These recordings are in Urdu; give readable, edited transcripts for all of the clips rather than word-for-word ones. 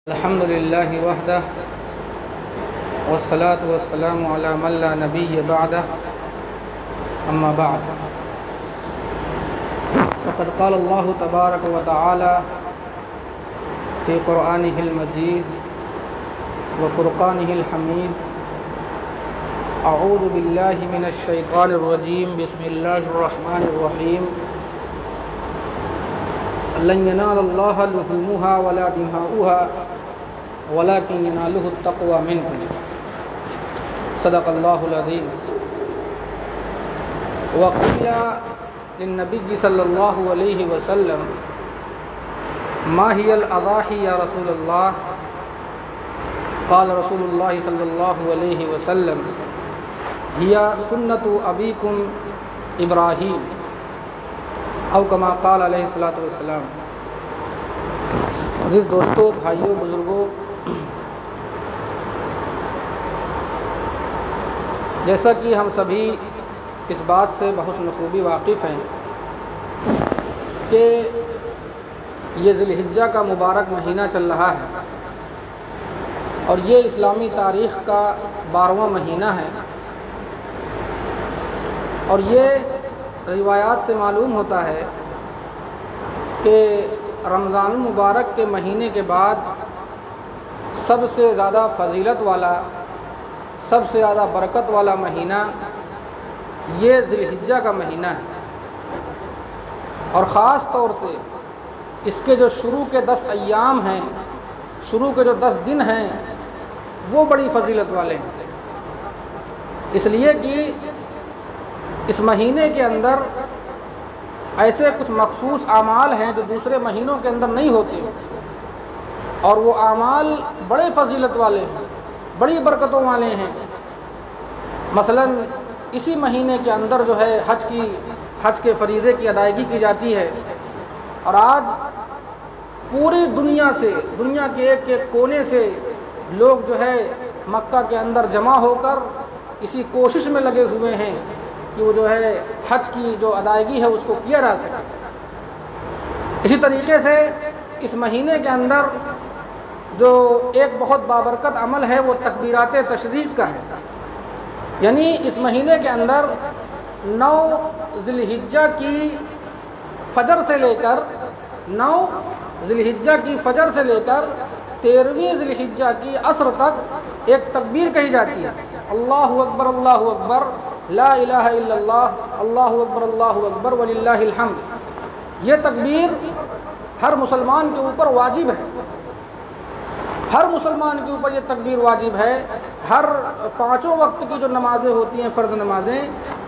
الحمد لله وحده والصلاة والسلام على من لا نبي بعده أما بعد فقد قال الله تبارك وتعالى في قرآنه المجيد وفرقانه الحميد أعوذ بالله من الشيطان الرجيم بسم الله الرحمن الرحيم لن ينال الله لحومها ولا دماؤها ولكن يناله التقوى منكم صدق الله العظيم وقيل للنبي صلى الله عليه وسلم ما هي الأضاحي يا رسول الله قال رسول الله صلى الله عليه وسلم هي سنة أبيكم إبراهيم او کما قال علیہ الصلوۃ والسلام۔ عزیز دوستو، بھائیوں، بزرگوں، جیسا کہ ہم سبھی اس بات سے بحسن خوبی واقف ہیں کہ یہ ذی الحجہ کا مبارک مہینہ چل رہا ہے اور یہ اسلامی تاریخ کا 12واں مہینہ ہے، اور یہ روایات سے معلوم ہوتا ہے کہ رمضان المبارک کے مہینے کے بعد سب سے زیادہ فضیلت والا، سب سے زیادہ برکت والا مہینہ یہ ذی الحجہ کا مہینہ ہے، اور خاص طور سے اس کے جو شروع کے 10 ایام ہیں، شروع کے جو 10 دن ہیں، وہ بڑی فضیلت والے ہیں، اس لیے کہ اس مہینے کے اندر ایسے کچھ مخصوص اعمال ہیں جو دوسرے مہینوں کے اندر نہیں ہوتے، اور وہ اعمال بڑے فضیلت والے ہیں، بڑی برکتوں والے ہیں۔ مثلا اسی مہینے کے اندر جو ہے حج کے فریضے کی ادائیگی کی جاتی ہے، اور آج پوری دنیا کے ایک ایک کونے سے لوگ جو ہے مکہ کے اندر جمع ہو کر اسی کوشش میں لگے ہوئے ہیں کہ وہ جو ہے حج کی جو ادائیگی ہے اس کو کیا جا سکے۔ اسی طریقے سے اس مہینے کے اندر جو ایک بہت بابرکت عمل ہے وہ تکبیرات تشریق کا ہے، یعنی اس مہینے کے اندر 9 ذی الحجہ کی فجر سے لے کر 13ویں ذی الحجہ کی عصر تک ایک تکبیر کہی جاتی ہے، اللہ اکبر اللہ اکبر لا الہ الا اللہ اللہ اکبر وللہ الحمد۔ یہ تکبیر ہر مسلمان کے اوپر واجب ہے، ہر مسلمان کے اوپر یہ تکبیر واجب ہے۔ ہر 5 وقت کی جو نمازیں ہوتی ہیں، فرض نمازیں،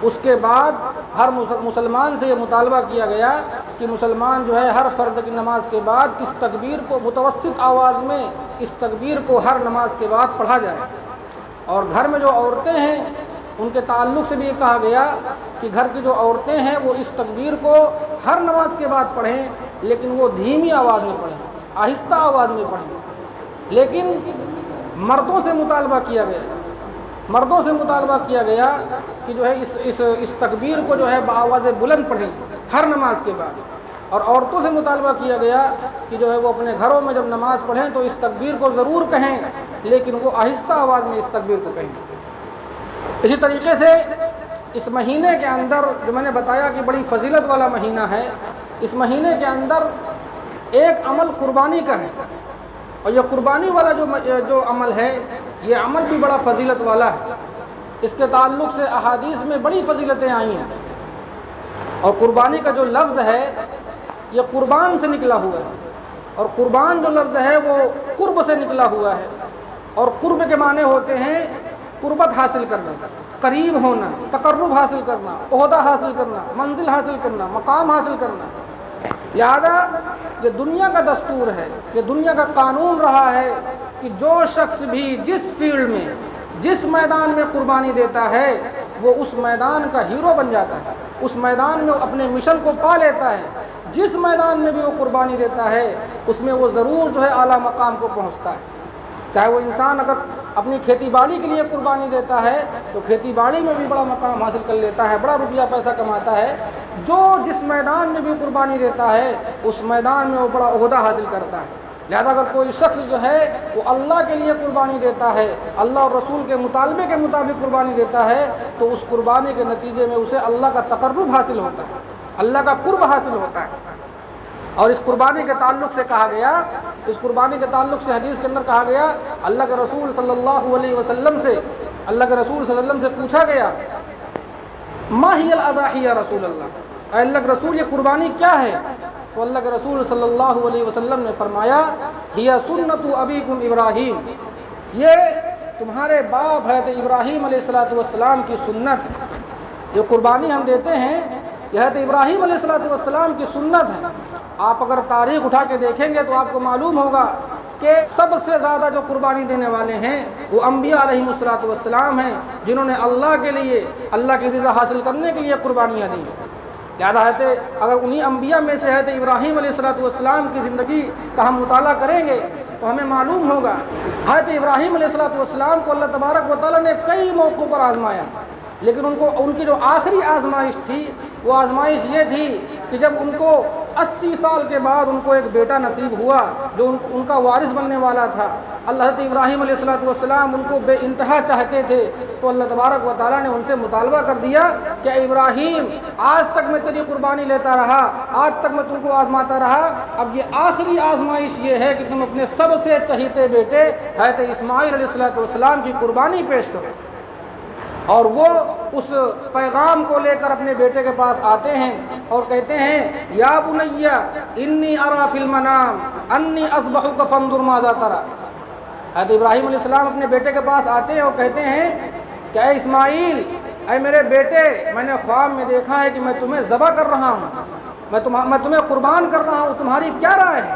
اس کے بعد ہر مسلمان سے یہ مطالبہ کیا گیا کہ مسلمان جو ہے ہر فرض کی نماز کے بعد اس تکبیر کو متوسط آواز میں اس تکبیر کو ہر نماز کے بعد پڑھا جائے۔ اور گھر میں جو عورتیں ہیں ان کے تعلق سے بھی یہ کہا گیا کہ گھر کی جو عورتیں ہیں وہ اس تکبیر کو ہر نماز کے بعد پڑھیں، لیکن وہ دھیمی آواز میں پڑھیں، آہستہ آواز میں پڑھیں۔ لیکن مردوں سے مطالبہ کیا گیا کہ جو ہے اس تکبیر کو جو ہے بآواز بلند پڑھیں ہر نماز کے بعد، اور عورتوں سے مطالبہ کیا گیا کہ جو ہے وہ اپنے گھروں میں جب نماز پڑھیں تو اس تکبیر کو ضرور کہیں، لیکن وہ آہستہ آواز میں اس تکبیر کو کہیں۔ اسی طریقے سے اس مہینے کے اندر جو میں نے بتایا کہ بڑی فضیلت والا مہینہ ہے، اس مہینے کے اندر ایک عمل قربانی کا ہے، اور یہ قربانی والا جو عمل ہے یہ عمل بھی بڑا فضیلت والا ہے۔ اس کے تعلق سے احادیث میں بڑی فضیلتیں آئی ہیں، اور قربانی کا جو لفظ ہے یہ قربان سے نکلا ہوا ہے، اور قربان جو لفظ ہے وہ قرب سے نکلا ہوا ہے، اور قرب کے معنی ہوتے ہیں قربت حاصل کرنا، قریب ہونا، تقرب حاصل کرنا، عہدہ حاصل کرنا، منزل حاصل کرنا، مقام حاصل کرنا۔ لہذا یہ دنیا کا دستور ہے، یہ دنیا کا قانون رہا ہے کہ جو شخص بھی جس فیلڈ میں، جس میدان میں قربانی دیتا ہے وہ اس میدان کا ہیرو بن جاتا ہے، اس میدان میں وہ اپنے مشن کو پا لیتا ہے۔ جس میدان میں بھی وہ قربانی دیتا ہے اس میں وہ ضرور جو ہے اعلیٰ مقام کو پہنچتا ہے۔ چاہے وہ انسان اگر اپنی کھیتی باڑی کے لیے قربانی دیتا ہے تو کھیتی باڑی میں بھی بڑا مقام حاصل کر لیتا ہے، بڑا روپیہ پیسہ کماتا ہے۔ جو جس میدان میں بھی قربانی دیتا ہے اس میدان میں وہ بڑا عہدہ حاصل کرتا ہے۔ لہذا اگر کوئی شخص جو ہے وہ اللہ کے لیے قربانی دیتا ہے، اللہ اور رسول کے مطالبے کے مطابق قربانی دیتا ہے، تو اس قربانی کے نتیجے میں اسے اللہ کا تقرب حاصل ہوتا ہے، اللہ کا قرب حاصل ہوتا ہے۔ اور اس قربانی کے تعلق سے کہا گیا، اس قربانی کے تعلق سے حدیث کے اندر کہا گیا، اللہ کے رسول صلی اللہ علیہ وسلم سے پوچھا گیا، ما ہی الاضاحی یا رسول اللہ، اے اللہ کے رسول یہ قربانی کیا ہے؟ تو اللہ کے رسول صلی اللہ علیہ وسلم نے فرمایا، ہی سنت ابیکم ابراہیم، یہ تمہارے باپ حضرت ابراہیم علیہ السلام کی سنت ہے۔ جو قربانی ہم دیتے ہیں یہ حضرت ابراہیم علیہ السلام کی سنت ہے۔ آپ اگر تاریخ اٹھا کے دیکھیں گے تو آپ کو معلوم ہوگا کہ سب سے زیادہ جو قربانی دینے والے ہیں وہ انبیاء علیہم السلام ہیں، جنہوں نے اللہ کے لیے، اللہ کی رضا حاصل کرنے کے لیے قربانیاں دی۔ لہٰذا اگر انہی انبیاء میں سے حضرت ابراہیم علیہ السلام کی زندگی کا ہم مطالعہ کریں گے تو ہمیں معلوم ہوگا حضرت ابراہیم علیہ السلام کو اللہ تبارک و تعالیٰ نے کئی موقعوں پر آزمایا، لیکن ان کی جو آخری آزمائش تھی وہ آزمائش یہ تھی کہ جب ان کو 80 سال کے بعد ان کو ایک بیٹا نصیب ہوا جو ان کا وارث بننے والا تھا۔ اللہ حضرت ابراہیم علیہ السلام ان کو بے انتہا چاہتے تھے، تو اللہ تبارک و تعالیٰ نے ان سے مطالبہ کر دیا کہ ابراہیم آج تک میں تیری قربانی لیتا رہا، آج تک میں تم کو آزماتا رہا، اب یہ آخری آزمائش یہ ہے کہ تم اپنے سب سے چہیتے بیٹے حضرت اسماعیل علیہ السلام کی قربانی پیش کرو۔ اور وہ اس پیغام کو لے کر اپنے بیٹے کے پاس آتے ہیں اور کہتے ہیں، یا بنی انی ارا فی المنام انی اذبحک فانظر ماذا تری۔ حضرت ابراہیم علیہ السلام اپنے بیٹے کے پاس آتے ہیں اور کہتے ہیں کہ اے اسماعیل، اے میرے بیٹے، میں نے خواب میں دیکھا ہے کہ میں تمہیں ذبح کر رہا ہوں، میں تمہیں قربان کر رہا ہوں، تمہاری کیا رائے ہے؟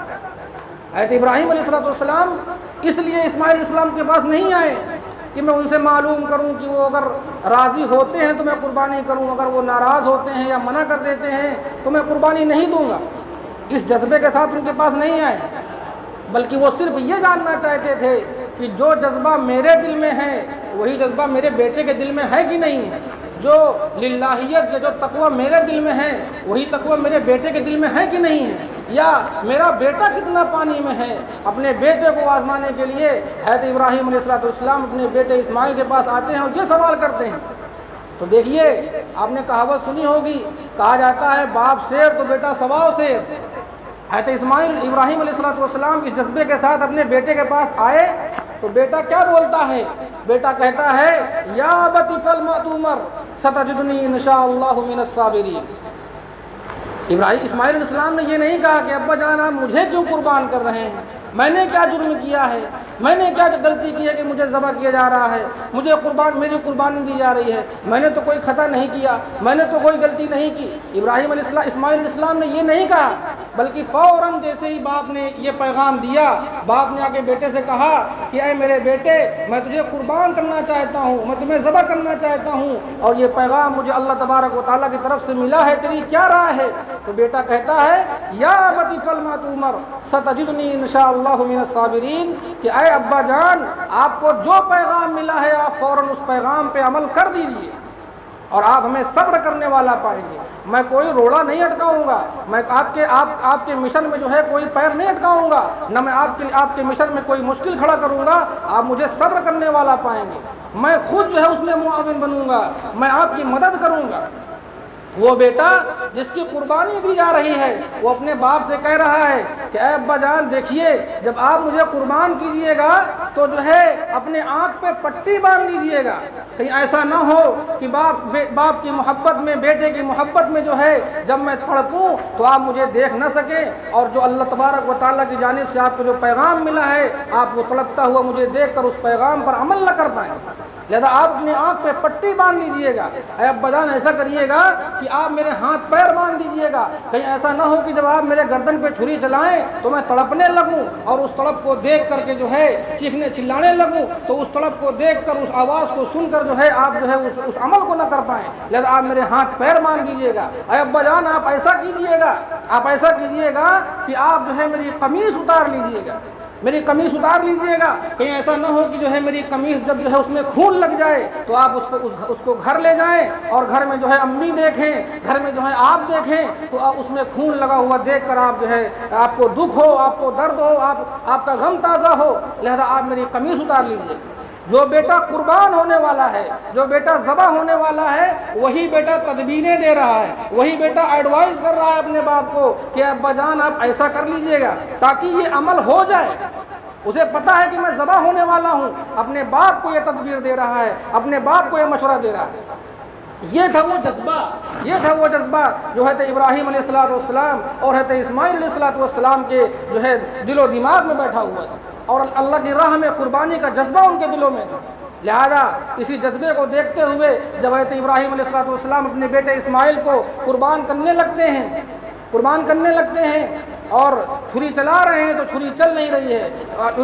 حضرت ابراہیم علیہ السلام اس لیے اسماعیل علیہ السلام کے پاس نہیں آئے کہ میں ان سے معلوم کروں کہ وہ اگر راضی ہوتے ہیں تو میں قربانی کروں، اگر وہ ناراض ہوتے ہیں یا منع کر دیتے ہیں تو میں قربانی نہیں دوں گا۔ اس جذبے کے ساتھ ان کے پاس نہیں آئے، بلکہ وہ صرف یہ جاننا چاہتے تھے کہ جو جذبہ میرے دل میں ہے وہی جذبہ میرے بیٹے کے دل میں ہے کہ نہیں ہے، جو للہیت جو تقوی میرے دل میں ہے وہی تقوی میرے بیٹے کے دل میں ہے کہ نہیں ہے، یا میرا بیٹا کتنا پانی میں ہے۔ اپنے بیٹے کو آزمانے کے لیے حضرت ابراہیم علیہ السلام اپنے بیٹے اسماعیل کے پاس آتے ہیں اور یہ سوال کرتے ہیں۔ تو دیکھیے، آپ نے کہاوت سنی ہوگی، کہا جاتا ہے باپ شیر تو بیٹا سواؤ شیر۔ حضرت ابراہیم علیہ السلام اس جذبے کے ساتھ اپنے بیٹے کے پاس آئے تو بیٹا کیا بولتا ہے؟ بیٹا کہتا ہے، یا ابت افعل ما تؤمر ستجدنی ان شاء اللہ من الصابرین۔ اسماعیل علیہ السلام نے یہ نہیں کہا کہ ابا جان آپ مجھے کیوں قربان کر رہے ہیں، میں نے کیا جرم کیا ہے، میں نے کیا غلطی کی ہے کہ مجھے ذبح کیا جا رہا ہے، میری قربانی دی جا رہی ہے، میں نے تو کوئی خطا نہیں کیا، میں نے تو کوئی غلطی نہیں کی۔ اسماعیل علیہ السلام نے یہ نہیں کہا، بلکہ فوراً جیسے ہی باپ نے یہ پیغام دیا، باپ نے آگے بیٹے سے کہا کہ اے میرے بیٹے، میں تجھے قربان کرنا چاہتا ہوں، میں تمہیں ذبح کرنا چاہتا ہوں، اور یہ پیغام مجھے اللہ تبارک و تعالیٰ کی طرف سے ملا ہے، تیری کیا رائے ہے؟ تو بیٹا کہتا ہے، یا ابت افعل ما تؤمر ستجدنی ان شاء اللہ من الصابرین، کہ اے ابا جان آپ کو جو پیغام ملا ہے آپ فوراً اس پیغام پہ عمل کر دیجئے اور آپ ہمیں صبر کرنے والا پائیں گے۔ میں کوئی روڑا نہیں اٹکاؤں گا، میں آپ کے مشن میں جو ہے کوئی پیر نہیں اٹکاؤں گا، نہ میں آپ کے مشن میں کوئی مشکل کھڑا کروں گا، آپ مجھے صبر کرنے والا پائیں گے، میں خود جو ہے اس میں معاون بنوں گا، میں آپ کی مدد کروں گا۔ وہ بیٹا جس کی قربانی دی جا رہی ہے وہ اپنے باپ سے کہہ رہا ہے کہ اے ابا جان دیکھیے، جب آپ مجھے قربان کیجئے گا تو جو ہے اپنے آنکھ پہ پٹی باندھ لیجئے گا، کہیں ایسا نہ ہو کہ باپ کی محبت میں، بیٹے کی محبت میں جو ہے جب میں تڑپوں تو آپ مجھے دیکھ نہ سکیں، اور جو اللہ تبارک و تعالیٰ کی جانب سے آپ کو جو پیغام ملا ہے آپ وہ تڑپتا ہوا مجھے دیکھ کر اس پیغام پر عمل نہ کر پائیں۔ لہذا آپ اپنے آنکھ پہ پٹی باندھ لیجئے گا۔ اے ابا جان ایسا کریے گا کہ آپ میرے ہاتھ پیر باندھ دیجئے گا، کہیں ایسا نہ ہو کہ جب آپ میرے گردن پہ چھری چلائیں تو میں تڑپنے لگوں اور اس تڑپ کو دیکھ کر کے جو ہے چیخنے چلانے لگوں، تو اس تڑپ کو دیکھ کر، اس آواز کو سن کر جو ہے آپ جو ہے اس عمل کو نہ کر پائیں، لہذا آپ میرے ہاتھ پیر باندھ دیجئے گا۔ اے ابا جان آپ ایسا کیجئے گا کہ آپ جو ہے میری قمیص اتار لیجئے گا۔ میری قمیص اتار لیجئے گا، کہیں ایسا نہ ہو کہ جو ہے میری قمیص جب جو ہے اس میں خون لگ جائے تو آپ اس کو گھر لے جائیں اور گھر میں جو ہے امی دیکھیں، گھر میں جو ہے آپ دیکھیں تو اس میں خون لگا ہوا دیکھ کر آپ جو ہے آپ کو دکھ ہو، آپ کو درد ہو، آپ کا غم تازہ ہو، لہذا آپ میری قمیص اتار لیجئے۔ جو بیٹا قربان ہونے والا ہے، جو بیٹا ذبح ہونے والا ہے، وہی بیٹا تدبیریں دے رہا ہے، وہی بیٹا ایڈوائز کر رہا ہے اپنے باپ کو کہ ابا جان آپ ایسا کر لیجئے گا تاکہ یہ عمل ہو جائے۔ اسے پتا ہے کہ میں ذبح ہونے والا ہوں، اپنے باپ کو یہ تدبیر دے رہا ہے، اپنے باپ کو یہ مشورہ دے رہا ہے۔ یہ تھا وہ جذبہ جو حضرت ابراہیم علیہ السلام اور حضرت اسماعیل علیہ السلام کے جو ہے دل و دماغ میں بیٹھا ہوا تھا، اور اللہ کی راہ میں قربانی کا جذبہ ان کے دلوں میں تھا۔ لہذا اسی جذبے کو دیکھتے ہوئے جب حضرت ابراہیم علیہ السلام اپنے بیٹے اسماعیل کو قربان کرنے لگتے ہیں اور چھری چلا رہے ہیں تو چھری چل نہیں رہی ہے،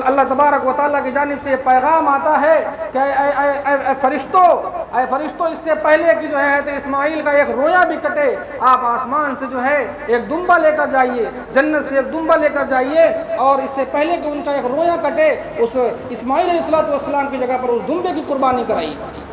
اللہ تبارک و تعالیٰ کی جانب سے پیغام آتا ہے کہ اے فرشتوں اس سے پہلے کہ جو ہے حضرت اسماعیل کا ایک رویا بھی کٹے، آپ آسمان سے جو ہے ایک دمبا لے کر جائیے، جنت سے ایک دمبا لے کر جائیے، اور اس سے پہلے کہ ان کا ایک رویا کٹے اس اسماعیل علیہ السلام کی جگہ پر اس دمبے کی قربانی کرائیے۔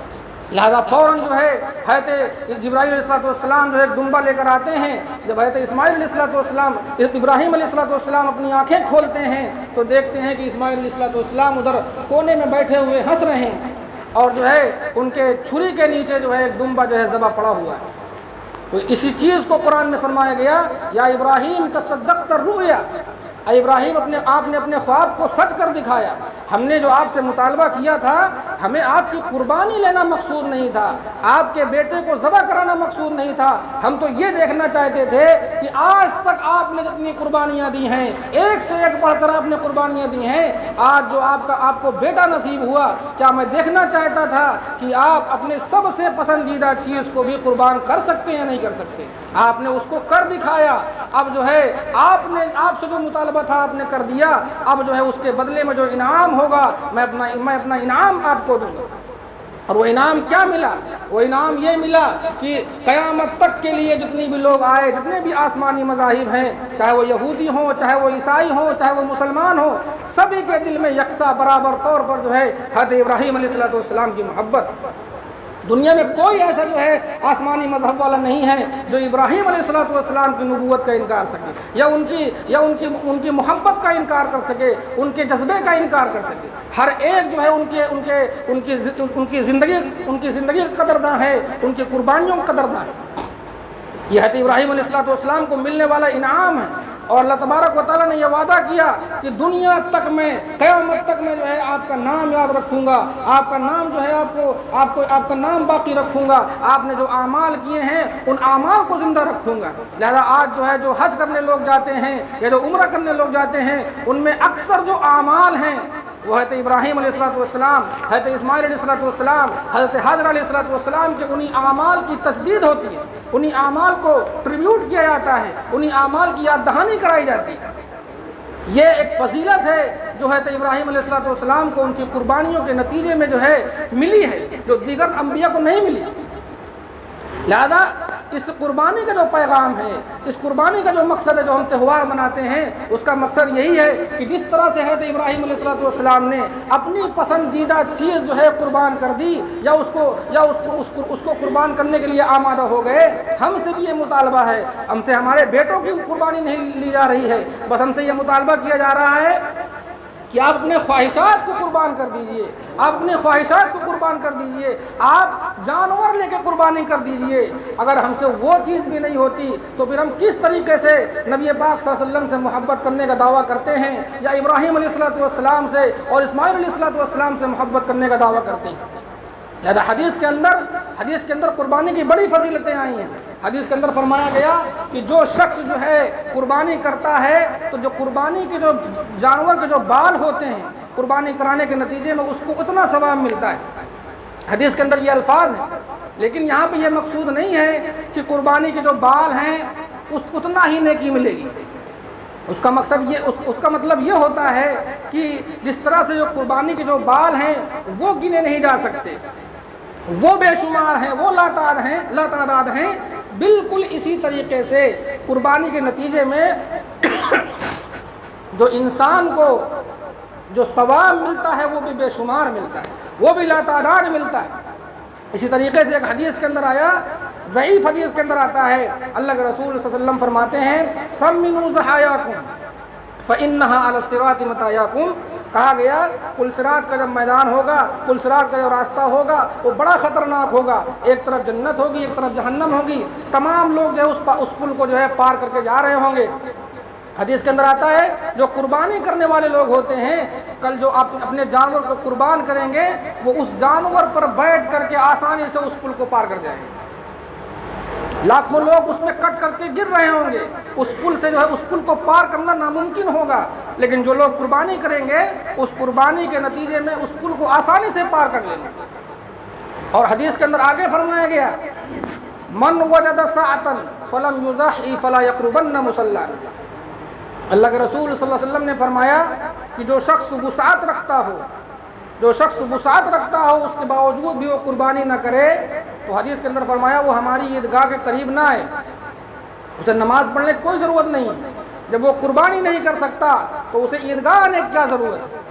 لہذا فوراً جو ہے حضرت جبرائیل علیہ السلام جو ہے ایک دمبا لے کر آتے ہیں۔ جب حضرت اسماعیل علیہ السلام ابراہیم علیہ السلام اپنی آنکھیں کھولتے ہیں تو دیکھتے ہیں کہ اسماعیل علیہ السلام ادھر کونے میں بیٹھے ہوئے ہنس رہے ہیں، اور جو ہے ان کے چھری کے نیچے جو ہے ایک دمبا جو ہے ذبح پڑا ہوا ہے۔ تو اسی چیز کو قرآن میں فرمایا گیا، یا ابراہیم کا صدقت الرؤیا، اے ابراہیم آپ نے اپنے خواب کو سچ کر دکھایا۔ ہم نے جو آپ سے مطالبہ کیا تھا، ہمیں آپ کی قربانی لینا مقصود نہیں تھا، آپ کے بیٹے کو ذبح کرانا مقصود نہیں تھا، ہم تو یہ دیکھنا چاہتے تھے کہ آج تک آپ نے جتنی قربانیاں دی ہیں، ایک سے ایک بڑھ کر آپ نے قربانیاں دی ہیں، آج جو آپ کو بیٹا نصیب ہوا، کیا میں دیکھنا چاہتا تھا کہ آپ اپنے سب سے پسندیدہ چیز کو بھی قربان کر سکتے ہیں یا نہیں کر سکتے۔ آپ نے اس کو کر دکھایا۔ اب جو ہے آپ سے جو مطالبہ تھا آپ نے کر دیا، اب جو ہے اس کے بدلے میں جو انعام ہوگا میں اپنا انعام آپ کو دوں گا۔ اور وہ انعام کیا ملا؟ وہ انعام یہ ملا کہ قیامت تک کے لیے جتنی بھی لوگ آئے، جتنے بھی آسمانی مذاہب ہیں، چاہے وہ یہودی ہوں، چاہے وہ عیسائی ہوں، چاہے وہ مسلمان ہوں، سبھی کے دل میں یکساں برابر طور پر جو ہے حضرت ابراہیم علیہ السلام کی محبت۔ دنیا میں کوئی ایسا جو ہے آسمانی مذہب والا نہیں ہے جو ابراہیم علیہ السلام کی نبوت کا انکار کر سکے، یا ان کی محبت کا انکار کر سکے، ان کے جذبے کا انکار کر سکے۔ ہر ایک جو ہے ان کی زندگی قدرداں ہے، ان کی قربانیوں قدرداں ہے۔ یہ حضرت ابراہیم علیہ السلام کو ملنے والا انعام ہے، اور اللہ تبارک و تعالیٰ نے یہ وعدہ کیا کہ دنیا تک میں، قیامت تک میں جو ہے آپ کا نام یاد رکھوں گا، آپ کا نام جو ہے آپ کا نام باقی رکھوں گا، آپ نے جو اعمال کیے ہیں ان اعمال کو زندہ رکھوں گا۔ لہذا آج جو ہے جو حج کرنے لوگ جاتے ہیں یا جو عمرہ کرنے لوگ جاتے ہیں، ان میں اکثر جو اعمال ہیں وہ حضرت ابراہیم علیہ السلام، حضرت اسماعیل علیہ السلام، حضرت حاجر علیہ السلام کے انہی اعمال کی تجدید ہوتی ہے، انہی اعمال کو ٹریبیوٹ کیا جاتا ہے، انہی اعمال کی یاد دہانی کرائی جاتی ہے۔ یہ ایک فضیلت ہے جو حضرت ابراہیم علیہ السلام کو ان کی قربانیوں کے نتیجے میں جو ہے ملی ہے، جو دیگر انبیاء کو نہیں ملی۔ لہذا اس قربانی کا جو پیغام ہے، اس قربانی کا جو مقصد ہے، جو ہم تہوار مناتے ہیں، اس کا مقصد یہی ہے کہ جس طرح سے حضرت ابراہیم علیہ السلام نے اپنی پسندیدہ چیز جو ہے قربان کر دی، یا اس کو قربان کرنے کے لیے آمادہ ہو گئے، ہم سے بھی یہ مطالبہ ہے۔ ہم سے ہمارے بیٹوں کی قربانی نہیں لی جا رہی ہے، بس ہم سے یہ مطالبہ کیا جا رہا ہے کہ آپ اپنے خواہشات کو قربان کر دیجئے، آپ اپنے خواہشات کو قربان کر دیجئے، آپ جانور لے کے قربانی کر دیجئے۔ اگر ہم سے وہ چیز بھی نہیں ہوتی تو پھر ہم کس طریقے سے نبی پاک صلی اللہ علیہ وسلم سے محبت کرنے کا دعویٰ کرتے ہیں، یا ابراہیم علیہ السلام سے اور اسماعیل علیہ السلام سے محبت کرنے کا دعویٰ کرتے ہیں؟ لہذا حدیث کے اندر قربانی کی بڑی فضیلتیں آئی ہیں۔ حدیث کے اندر فرمایا گیا کہ جو شخص جو ہے قربانی کرتا ہے تو جو قربانی کے جو جانور کے جو بال ہوتے ہیں، قربانی کرانے کے نتیجے میں اس کو اتنا ثواب ملتا ہے۔ حدیث کے اندر یہ الفاظ ہیں، لیکن یہاں پہ یہ مقصود نہیں ہے کہ قربانی کے جو بال ہیں اتنا ہی نیکی ملے گی۔ اس کا مطلب یہ ہوتا ہے کہ جس طرح سے جو قربانی کے جو بال ہیں وہ گنے نہیں جا سکتے، وہ بے شمار ہیں، وہ لاتعداد ہیں، بالکل اسی طریقے سے قربانی کے نتیجے میں جو انسان کو جو ثواب ملتا ہے وہ بھی بے شمار ملتا ہے، وہ بھی لا تعداد ملتا ہے۔ اسی طریقے سے ایک حدیث کے اندر آیا، ضعیف حدیث کے اندر آتا ہے، اللہ کے رسول صلی اللہ علیہ وسلم فرماتے ہیں سمنوا ضحایاکم فإنها علی الصراط مطایاکم، کہا گیا پلصراط کا جب میدان ہوگا، پلصراط کا جو راستہ ہوگا وہ بڑا خطرناک ہوگا، ایک طرف جنت ہوگی ایک طرف جہنم ہوگی، تمام لوگ جو ہے اس پل کو جو ہے پار کر کے جا رہے ہوں گے۔ حدیث کے اندر آتا ہے جو قربانی کرنے والے لوگ ہوتے ہیں، کل جو آپ اپنے جانور کو قربان کریں گے وہ اس جانور پر بیٹھ کر کے آسانی سے اس پل کو پار کر جائیں گے۔ لاکھوں لوگ اس میں کٹ کر کے گر رہے ہوں گے، اس پل سے جو ہے اس پل کو پار کرنا ناممکن ہوگا، لیکن جو لوگ قربانی کریں گے اس قربانی کے نتیجے میں اس پل کو آسانی سے پار کر لیں گے۔ اور حدیث کے اندر آگے فرمایا گیا من وجد ساعۃ فلم یضحی فلا یقربن مصلانا، اللہ کے رسول صلی اللہ علیہ وسلم نے فرمایا کہ جو شخص وسعت رکھتا ہو، جو شخص وسعت رکھتا ہو اس کے باوجود بھی وہ قربانی نہ کرے، تو حدیث کے اندر فرمایا وہ ہماری عیدگاہ کے قریب نہ آئے، اسے نماز پڑھنے کی کوئی ضرورت نہیں ہے۔ جب وہ قربانی نہیں کر سکتا تو اسے عیدگاہ آنے کی کیا ضرورت ہے؟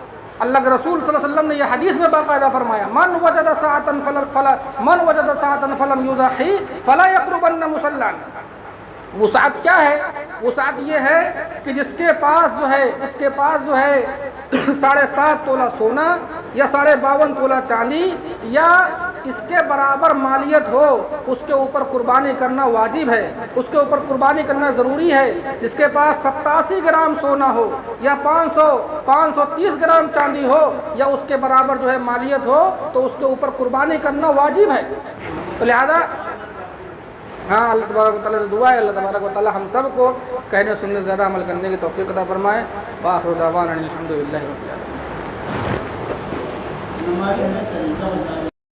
اللہ کے رسول صلی اللہ علیہ وسلم نے یہ حدیث میں باقاعدہ فرمایا من وجد ساعۃ فلم یضحی فلا یقربن مصلانا۔ وسعت کیا ہے؟ وسعت یہ ہے کہ جس کے پاس جو ہے 7.5 تولہ سونا یا 52.5 تولہ چاندی یا اس کے برابر مالیت ہو، اس کے اوپر قربانی کرنا واجب ہے، اس کے اوپر قربانی کرنا ضروری ہے۔ جس کے پاس 87 گرام سونا ہو یا 530 گرام چاندی ہو یا اس کے برابر جو ہے مالیت ہو تو اس کے اوپر قربانی کرنا واجب ہے۔ تو لہذا ہاں اللہ تبارک و تعالیٰ سے دعا ہے اللہ تبارک و تعالیٰ ہم سب کو کہنے سننے سے زیادہ عمل کرنے کی توفیق عطا فرمائے۔ وآخر دعوانا الحمدللہ رب العالمین۔